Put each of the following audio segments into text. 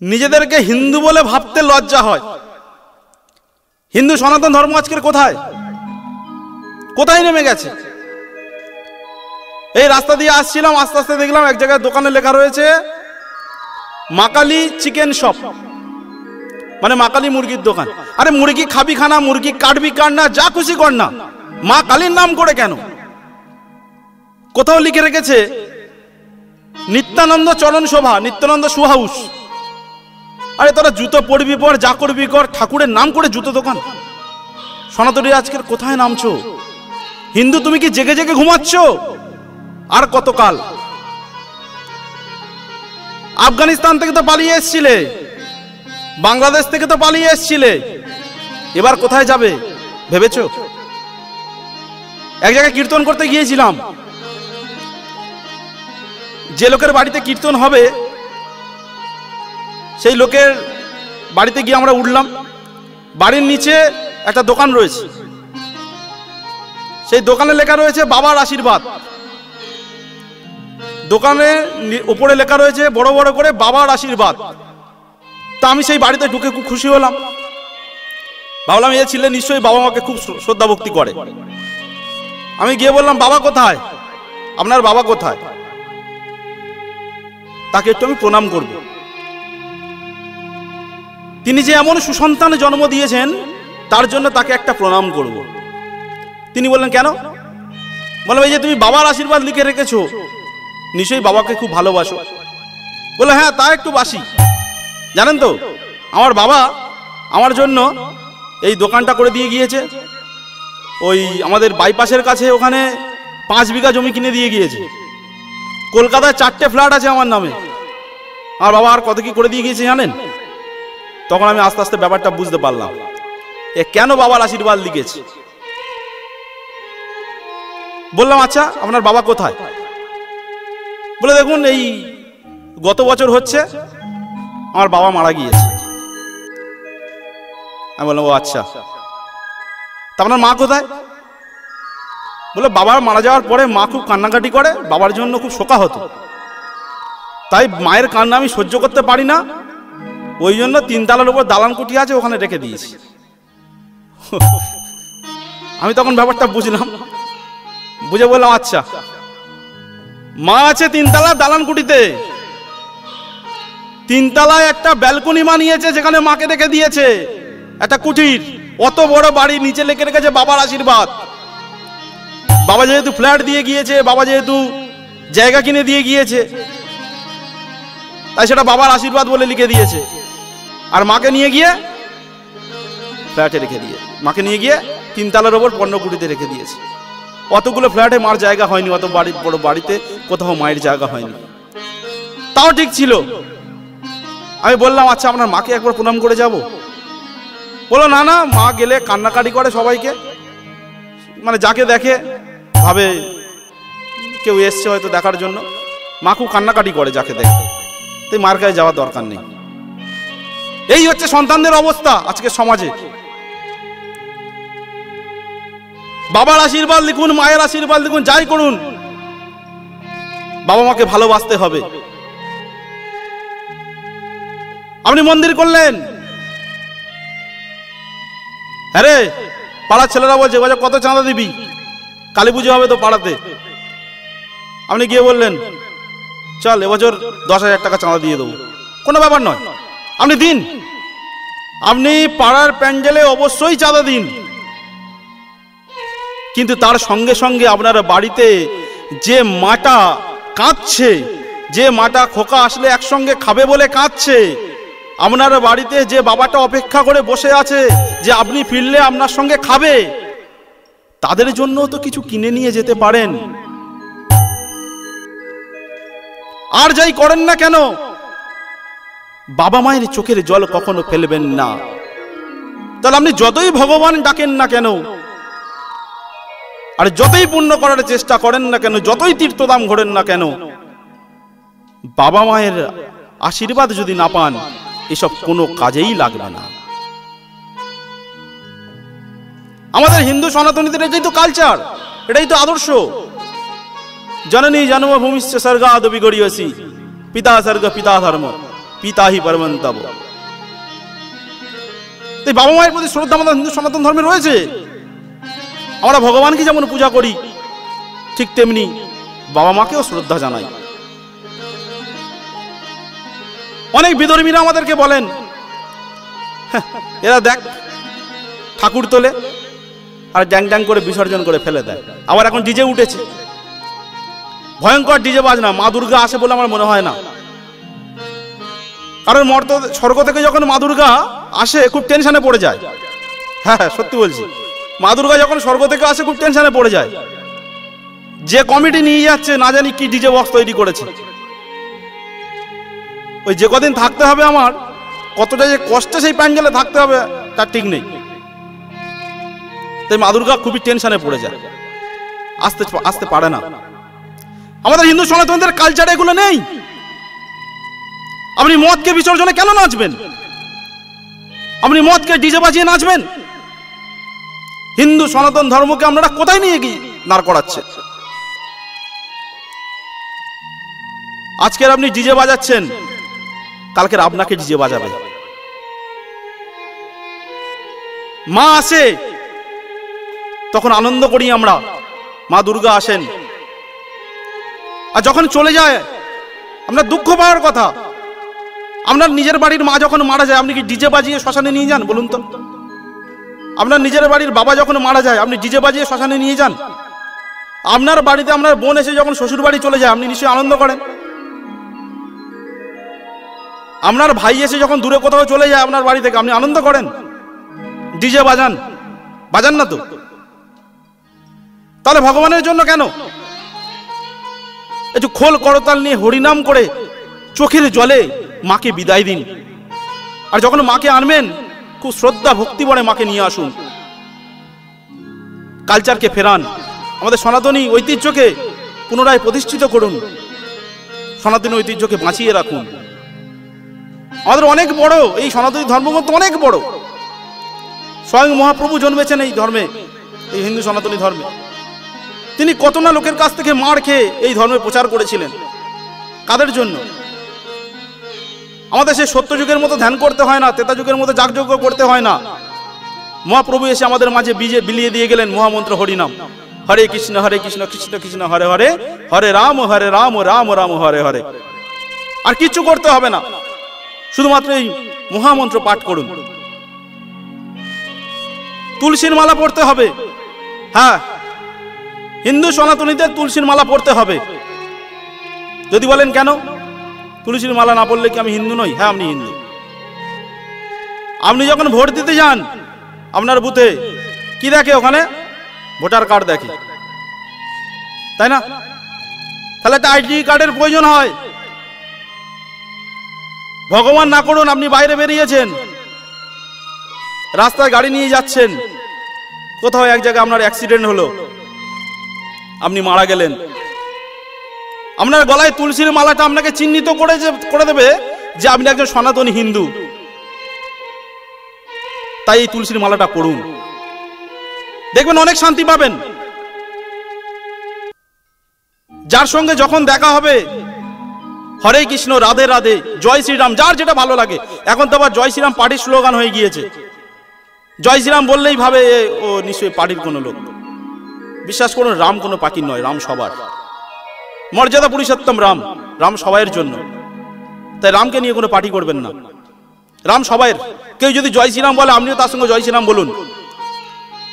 নিজেদেরকে হিন্দু বলে ভাবতে লজ্জা হয়। হিন্দু সনাতন ধর্ম আজকের কোথায় কোথায় নেমে গেছে? এই রাস্তা দিয়ে আসছিলাম, আস্তে আস্তে দেখলাম এক জায়গায় দোকানে লেখা রয়েছে মা কালী চিকেন শপ, মানে মা কালী মুরগির দোকান। আরে মুরগি খাবি খানা, মুরগি কাটবি কাট না, যা খুশি কর না, মা কালীর নাম করে কেন? কোথাও লিখে রেখেছে নিত্যানন্দ চরণ শোভা, নিত্যানন্দ শু হাউস। আরে তোরা জুতো পরবি পর, যা করবি কর, ঠাকুরের নাম করে জুতো দোকান। সনাতনী আজকের কোথায় নামছো? হিন্দু তুমি কি জেগে জেগে ঘুমাচ্ছ? আর কতকাল? আফগানিস্তান থেকে তো পালিয়ে এসছিলে, বাংলাদেশ থেকে তো পালিয়ে এসছিলে, এবার কোথায় যাবে ভেবেছো? এক জায়গায় কীর্তন করতে গিয়েছিলাম, যে লোকের বাড়িতে কীর্তন হবে সেই লোকের বাড়িতে গিয়ে আমরা উঠলাম। বাড়ির নিচে একটা দোকান রয়েছে, সেই দোকানে লেখা রয়েছে বাবার আশীর্বাদ। দোকানে উপরে লেখা রয়েছে বড় বড় করে বাবার আশীর্বাদ। তা আমি সেই বাড়িতে ঢুকে খুব খুশি হলাম, ভাবলাম এ ছেলে নিশ্চয়ই বাবা মাকে খুব শ্রদ্ধা ভক্তি করে। আমি গিয়ে বললাম বাবা কোথায়, আপনার বাবা কোথায়? তাকে একটু আমি প্রণাম করব। তিনি যে এমন সুসন্তান জন্ম দিয়েছেন তার জন্য তাকে একটা প্রণাম করব। তিনি বললেন কেন? বললাম এই যে তুমি বাবার আশীর্বাদ লিখে রেখেছো, নিশ্চয়ই বাবাকে খুব ভালোবাসো। বলে হ্যাঁ তা একটু বাসি। জানেন তো আমার বাবা আমার জন্য এই দোকানটা করে দিয়ে গিয়েছে। ওই আমাদের বাইপাসের কাছে ওখানে 5 বিঘা জমি কিনে দিয়ে গিয়েছে। কলকাতায় 4টে ফ্ল্যাট আছে আমার নামে। আমার বাবা আর কত কি করে দিয়ে গিয়েছে জানেন? তখন আমি আস্তে আস্তে ব্যাপারটা বুঝতে পারলাম এ কেন বাবার আশীর্বাদ লিখেছে। বললাম আচ্ছা আপনার বাবা কোথায়? বলে দেখুন এই গত বছর হচ্ছে আমার বাবা মারা গিয়েছে। আমি বললাম ও আচ্ছা, তা আপনার মা কোথায়? বলে বাবার মারা যাওয়ার পরে মা খুব কান্নাকাটি করে, বাবার জন্য খুব শোকা হতো, তাই মায়ের কান্না আমি সহ্য করতে পারি না, ওই জন্য 3 তলার উপর দালান কুঠি আছে ওখানে রেখে দিয়েছি। আমি তখন ব্যাপারটা বুঝলাম, বুঝে বললাম আচ্ছা মা আছে 3 তলা দালান কুঠিতে, 3 তলায় একটা ব্যালকনি বানিয়েছে যেখানে মাকে রেখে দিয়েছে, একটা কুঠির, অত বড় বাড়ি, নিচে লিখে রেখেছে বাবার আশীর্বাদ। বাবা যেহেতু ফ্ল্যাট দিয়ে গিয়েছে, বাবা যেহেতু জায়গা কিনে দিয়ে গিয়েছে, তাই সেটা বাবার আশীর্বাদ বলে লিখে দিয়েছে। আর মাকে নিয়ে গিয়ে ফ্ল্যাটে রেখে দিয়ে, মাকে নিয়ে গিয়ে 3 তলার ওপর 15 কুঠিতে রেখে দিয়েছে। অতগুলো ফ্ল্যাটে মার জায়গা হয়নি, অত বাড়ি বড় বাড়িতে কোথাও মায়ের জায়গা হয়নি, তাও ঠিক ছিল। আমি বললাম আচ্ছা আপনার মাকে একবার প্রণাম করে যাব। বলো না না, মা গেলে কান্নাকাটি করে সবাইকে, মানে যাকে দেখে ভাবে কেউ এসছে হয়তো দেখার জন্য, মা খুব কান্নাকাটি করে যাকে দেখে, তাই মার কাছে যাওয়ার দরকার নেই। এই হচ্ছে সন্তানদের অবস্থা আজকে সমাজে। বাবার আশীর্বাদ লিখুন, মায়ের আশীর্বাদ লিখুন, যাই করুন, বাবা মাকে ভালোবাসতে হবে। আপনি মন্দির করলেন, হ্যাঁ রে পাড়ার ছেলেরা বলছে কত চাঁদা দিবি, কালী পুজো হবে তো পাড়াতে। আপনি গিয়ে বললেন চল এবছর 10,000 টাকা চাঁদা দিয়ে দেবো, কোনো ব্যাপার নয়, আপনি দিন। আপনি পাড়ার প্যান্ডেলে অবশ্যই চাঁদা দিন, কিন্তু তার সঙ্গে সঙ্গে আপনার বাড়িতে যে মাটা কাঁদছে, যে মাটা খোকা আসলে একসঙ্গে খাবে বলে কাঁদছে, আপনার বাড়িতে যে বাবাটা অপেক্ষা করে বসে আছে যে আপনি ফিরলে আপনার সঙ্গে খাবে, তাদের জন্য তো কিছু কিনে নিয়ে যেতে পারেন। আর যাই করেন না কেন, বাবা মায়ের চোখের জল কখনো ফেলবেন না। তাহলে আপনি যতই ভগবান ডাকেন না কেন, আর যতই পুণ্য করার চেষ্টা করেন না কেন, যতই তীর্থধাম ঘোরেন না কেন, বাবা মায়ের আশীর্বাদ যদি না পান এসব কোনো কাজেই লাগবে না। আমাদের হিন্দু সনাতনীদের এটাই তো কালচার, এটাই তো আদর্শ। জননী জন্মভূমিশ্চ স্বর্গাদপি গরীয়সী, পিতা স্বর্গ পিতা ধর্ম। পিতা হি পরমন্তব। এই বাবা মায়ের প্রতি শ্রদ্ধা আমাদের হিন্দু সনাতন ধর্মে রয়েছে। আমরা ভগবানকে যেমন পূজা করি, ঠিক তেমনি বাবা মাকেও শ্রদ্ধা জানাই। অনেক বিধর্মীরা আমাদেরকে বলেন, এরা দেখ ঠাকুর তোলে আর ড্যাং ড্যাং করে বিসর্জন করে ফেলে দেয়। আবার এখন ডিজে উঠেছে, ভয়ঙ্কর ডিজে বাজনা। মা দুর্গা আসে বলে আমার মনে হয় না। কারণ স্বর্গ থেকে যখন মা দুর্গা আসে খুব টেনশনে পড়ে যায়। হ্যাঁ, সত্যি বলছি, মা দুর্গা যখন স্বর্গ থেকে আসে খুব টেনশনে পড়ে যায়। যে কমিটি নিয়ে যাচ্ছে না জানি কি ডিজে বক্স তৈরি করেছে। ওই যে কদিন থাকতে হবে আমার, কতটা যে কষ্টে সেই প্যান্ডেলে থাকতে হবে তার ঠিক নেই। তাই মা দুর্গা খুবই টেনশনে পড়ে যায়, আসতে পারে না। আমাদের হিন্দু সনাতনদের কালচারে এগুলো নেই। আপনি মদকে বিসর্জনে কেন নাচবেন? আপনি মদকে ডিজে বাজিয়ে নাচবেন? হিন্দু সনাতন ধর্মকে আপনারা কোথায় নিয়ে গিয়ে দাঁড় করাচ্ছে? আজকের আপনি ডিজে বাজাচ্ছেন, কালকের আপনাকে ডিজে বাজাবে। মা আসে তখন আনন্দ করি আমরা, মা দুর্গা আসেন। আর যখন চলে যায় আমরা দুঃখ পাওয়ার কথা। আপনার নিজের বাড়ির মা যখন মারা যায়, আপনি কি ডিজে বাজিয়ে শ্মশানে নিয়ে যান বলুন তো? আপনার নিজের বাড়ির বাবা যখন মারা যায়, আপনি ডিজে বাজিয়ে শ্মশানে নিয়ে যান? আপনার বাড়িতে আপনার বোন এসে যখন শ্বশুর বাড়ি চলে যায়, আপনি নিশ্চয়ই আনন্দ করেন। আপনার ভাই এসে যখন দূরে কোথাও চলে যায় আপনার বাড়ি থেকে, আপনি আনন্দ করেন? ডিজে বাজান না তো? তাহলে ভগবানের জন্য কেন? একটু খোল করতাল নিয়ে হরিনাম করে চোখের জলে মাকে বিদায় দিন। আর যখন মাকে আনবেন, খুব শ্রদ্ধা ভক্তি ভরে মাকে নিয়ে আসুন। কালচারকে ফেরান, আমাদের সনাতনী ঐতিহ্যকে পুনরায় প্রতিষ্ঠিত করুন, সনাতনী ঐতিহ্যকে বাঁচিয়ে রাখুন। আমাদের অনেক বড় এই সনাতনী ধর্মগ্রন্থ, অনেক বড়। স্বয়ং মহাপ্রভু জন্মেছেন এই ধর্মে, এই হিন্দু সনাতনী ধর্মে। তিনি কত না লোকের কাছ থেকে মার খেয়ে এই ধর্মের প্রচার করেছিলেন। কাদের জন্য? আমাদের সেই সত্যযুগের মতো ধ্যান করতে হয় না, ত্রেতা যুগের মতো যাগযজ্ঞ করতে হয় না। মহাপ্রভু এসে আমাদের মাঝে বিলিয়ে দিয়ে গেলেন মহামন্ত্র হরিনাম। হরে কৃষ্ণ কৃষ্ণ কৃষ্ণ হরে হরে, হরে রাম রাম রাম হরে হরে। আর কিচ্ছু করতে হবে না, শুধুমাত্র এই মহামন্ত্র পাঠ করুন। তুলসীর মালা পড়তে হবে। হ্যাঁ, হিন্দু সনাতনীদের তুলসীর মালা পড়তে হবে। যদি বলেন কেন তুলসীর মালা না পড়লে কি আমি হিন্দু নই? হ্যাঁ, আপনি হিন্দু। আপনি যখন ভোট দিতে যান, আপনার বুথে কি দেখে? ওখানে ভোটার কার্ড দেখে, তাই না? তাহলে একটা আইডি কার্ডের প্রয়োজন হয়। ভগবান না করুন, আপনি বাইরে বেরিয়েছেন, রাস্তায় গাড়ি নিয়ে যাচ্ছেন, কোথাও এক জায়গায় আপনার অ্যাক্সিডেন্ট হলো, আপনি মারা গেলেন। আপনার গলায় তুলসীর মালাটা আপনাকে চিহ্নিত করে দেবে যে আপনি একজন সনাতনী হিন্দু। তাই এই তুলসীর মালাটা পড়ুন, দেখবেন অনেক শান্তি পাবেন। যার সঙ্গে যখন দেখা হবে, হরে কৃষ্ণ রাধে রাধে, জয় শ্রীরাম, যার যেটা ভালো লাগে। এখন তো আবার জয় শ্রীরাম পার্টির স্লোগান হয়ে গিয়েছে। জয় শ্রীরাম বললেই ভাবে ও নিশ্চয়ই পার্টির কোনো লোক। বিশ্বাস করুন, রাম কোনো পাখির নয়, রাম সবার। মর্যাদা পুরুষোত্তম রাম, রাম সবাইয়ের জন্য। তাই রামকে নিয়ে কোনো পার্টি করবেন না, রাম সবাইয়ের। কেউ যদি জয় শ্রীরাম বলে, আপনিও তার সঙ্গে জয় শ্রীরাম বলুন।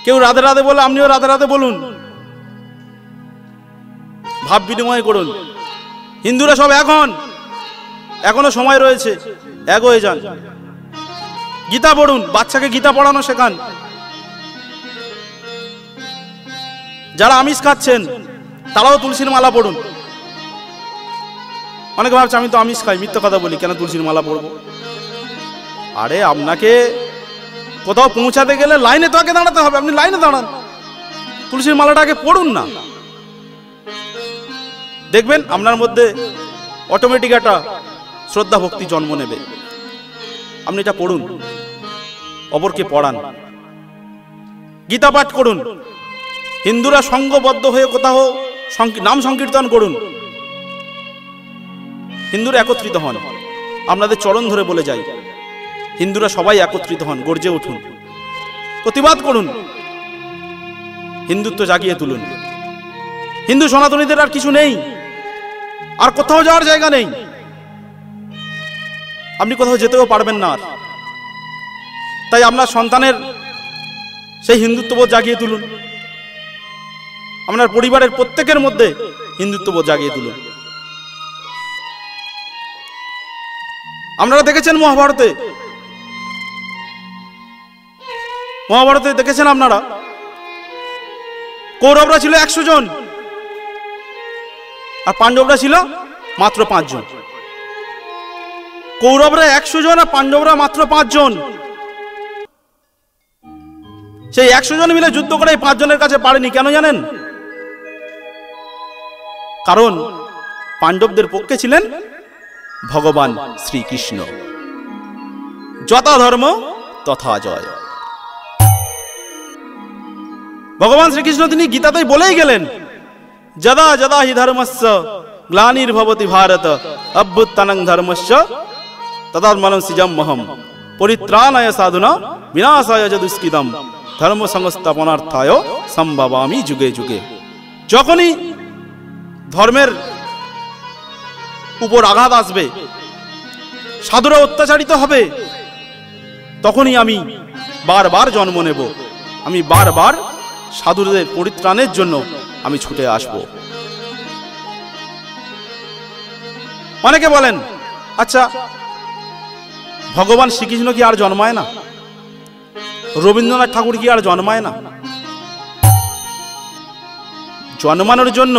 কেউ রাধে রাধে বলে, আপনিও রাধে রাধে বলুন। ভাব বিনিময় করুন। হিন্দুরা সব এখনো সময় রয়েছে, এক হয়ে যান। গীতা পড়ুন, বাচ্চাকে গীতা পড়ানো শেখান। যারা আমিষ খাচ্ছেন তারাও তুলসীর মালা পড়ুন। অনেকে ভাবছে আমি তো আমিষ খাই, মিথ্যা কথা বলি, কেন তুলসীর মালা পড়বো? আরে আপনাকে কোথাও পৌঁছাতে গেলে লাইনে তো আগে দাঁড়াতে হবে, আপনি লাইনে দাঁড়ান, তুলসীর মালাটা আগে পড়ুন না। দেখবেন আপনার মধ্যে অটোমেটিক একটা শ্রদ্ধা ভক্তি জন্ম নেবে। আপনি এটা পড়ুন, অপরকে পড়ান, গীতা পাঠ করুন। হিন্দুরা সংঘবদ্ধ হয়ে কোথাও নাম সংকীর্তন করুন। হিন্দুরা একত্রিত হন, আপনাদের চরণ ধরে বলে যাই, হিন্দুরা সবাই একত্রিত হন, গর্জে উঠুন, প্রতিবাদ করুন, হিন্দুত্ব জাগিয়ে তুলুন। হিন্দু সনাতনীদের আর কিছু নেই, আর কোথাও যাওয়ার জায়গা নেই, আপনি কোথাও যেতেও পারবেন না আর। তাই আপনার সন্তানের সেই হিন্দুত্ববোধ জাগিয়ে তুলুন, আপনার পরিবারের প্রত্যেকের মধ্যে হিন্দুত্ববোধ জাগিয়ে তুলুন। আপনারা দেখেছেন মহাভারতে দেখেছেন আপনারা, কৌরবরা ছিল 100 জন আর পাণ্ডবরা ছিল মাত্র 5 জন। কৌরবরা 100 জন আর পাণ্ডবরা মাত্র 5 জন। সেই 100 জন মিলে যুদ্ধ করে 5 জনের কাছে পারেনি। কেন জানেন? কারণ পাণ্ডবদের পক্ষে ছিলেন ভগবান শ্রীকৃষ্ণ। যথা ধর্ম তথা জয়। ভগবান শ্রীকৃষ্ণ তিনি গীতাতেই বলেই গেলেন, যদা যদা হি ধর্মস্য গ্লানির্ভবতি ভারত অভ্যুত্থানং ধর্মস্য তদাত্মাनं সৃজাম্যহম পরিত্রাণায় সাধুনা বিনাশায় চ দুষ্কৃতম ধর্ম সংস্থাপনার্থায় সম্ভবামি যুগে যুগে। যখনই ধর্মের উপর আঘাত আসবে, সাধুরা অত্যাচারিত হবে, তখনই আমি বারবার জন্ম নেব, আমি বারবার সাধুদের পরিত্রাণের জন্য আমি ছুটে আসব। অনেকে বলেন, আচ্ছা ভগবান শ্রীকৃষ্ণ কি আর জন্মায় না? রবীন্দ্রনাথ ঠাকুর কি আর জন্মায় না? জন্মানোর জন্য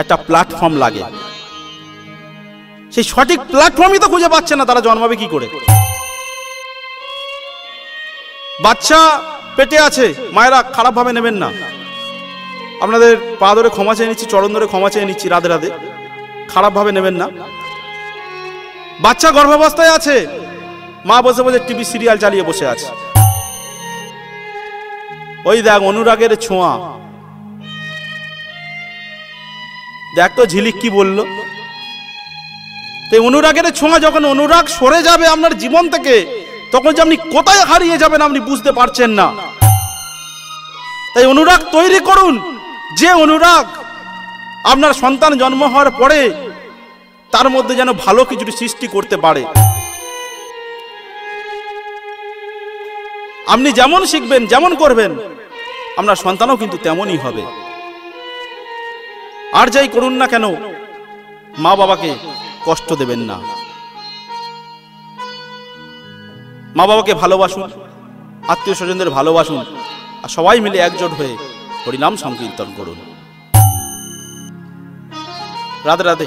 একটা প্ল্যাটফর্ম লাগে, সেই সঠিক প্ল্যাটফর্মই তো খুঁজে পাচ্ছে না, তারা জন্মাবে কি করে? বাচ্চা পেটে আছে, মায়েরা খারাপ ভাবে নেবেন না, আপনাদের পা ধরে ক্ষমা চেয়ে নিচ্ছি, চরণ ধরে ক্ষমা চেয়ে নিচ্ছি, রাধে রাধে, খারাপ ভাবে নেবেন না। বাচ্চা গর্ভাবস্থায় আছে, মা বসে বসে টিভি সিরিয়াল চালিয়ে বসে আছে, ওই দেখ অনুরাগের ছোঁয়া, দেখ তো ঝিলিক কি বলল। অনুরাগের ছোঁয়া, যখন অনুরাগ সরে যাবে আপনার জীবন থেকে, তখন যে আপনি কোথায় হারিয়ে যাবেন আপনি বুঝতে পারছেন না। তাই অনুরাগ তৈরি করুন, যে অনুরাগ আপনার সন্তান জন্ম হওয়ার পরে তার মধ্যে যেন ভালো কিছু সৃষ্টি করতে পারে। আপনি যেমন শিখবেন, যেমন করবেন, আপনার সন্তানও কিন্তু তেমনই হবে। আর যাই করুন না কেন, মা বাবাকে কষ্ট দেবেন না। মা বাবাকে ভালোবাসুন, আত্মীয় স্বজনদের ভালোবাসুন, আর সবাই মিলে একজোট হয়ে হরিনাম সংকীর্তন করুন। রাধে রাধে।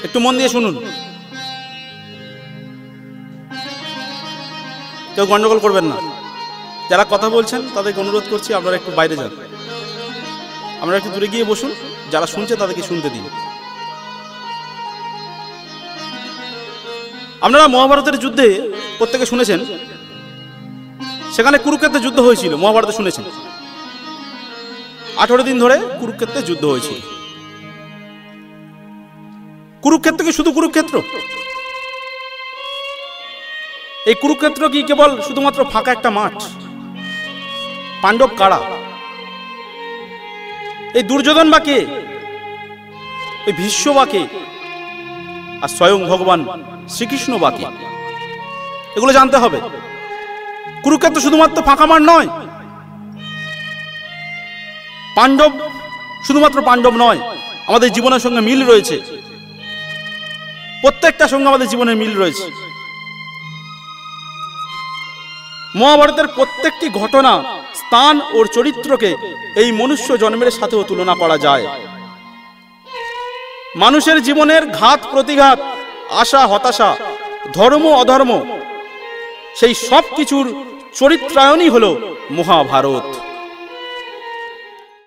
একটু মন দিয়ে শুনুন, কেউ গন্ডগোল করবেন না। যারা কথা বলছেন তাদেরকে অনুরোধ করছি আপনারা একটু বাইরে যান, আপনারা একটু দূরে গিয়ে বসুন, যারা শুনছে তাদেরকে শুনতে দিন। আপনারা মহাভারতের যুদ্ধে প্রত্যেকে শুনেছেন, সেখানে কুরুক্ষেত্রে যুদ্ধ হয়েছিল। মহাভারতে শুনেছেন 18 দিন ধরে কুরুক্ষেত্রে যুদ্ধ হয়েছিল। কুরুক্ষেত্র কি শুধু কুরুক্ষেত্র? এই কুরুক্ষেত্র কি কেবল শুধুমাত্র ফাঁকা একটা মাঠ? পাণ্ডব কারা? এই দুর্যোধন বা কে? এই ভীষ্ম বা কে? আর স্বয়ং ভগবান শ্রীকৃষ্ণ বা কে? এগুলো জানতে হবে। কুরুক্ষেত্র শুধুমাত্র ফাঁকা মাঠ নয়। পাণ্ডব শুধুমাত্র পাণ্ডব নয়, আমাদের জীবনের সঙ্গে মিল রয়েছে, প্রত্যেকটার সঙ্গে আমাদের জীবনের মিল রয়েছে। মহাভারতের প্রত্যেকটি ঘটনা, স্থান ও চরিত্রকে এই মনুষ্য জন্মের সাথেও তুলনা করা যায়। মানুষের জীবনের ঘাত প্রতিঘাত, আশা হতাশা, ধর্ম অধর্ম, সেই সব কিছুর চরিত্রায়নই হলো মহাভারত।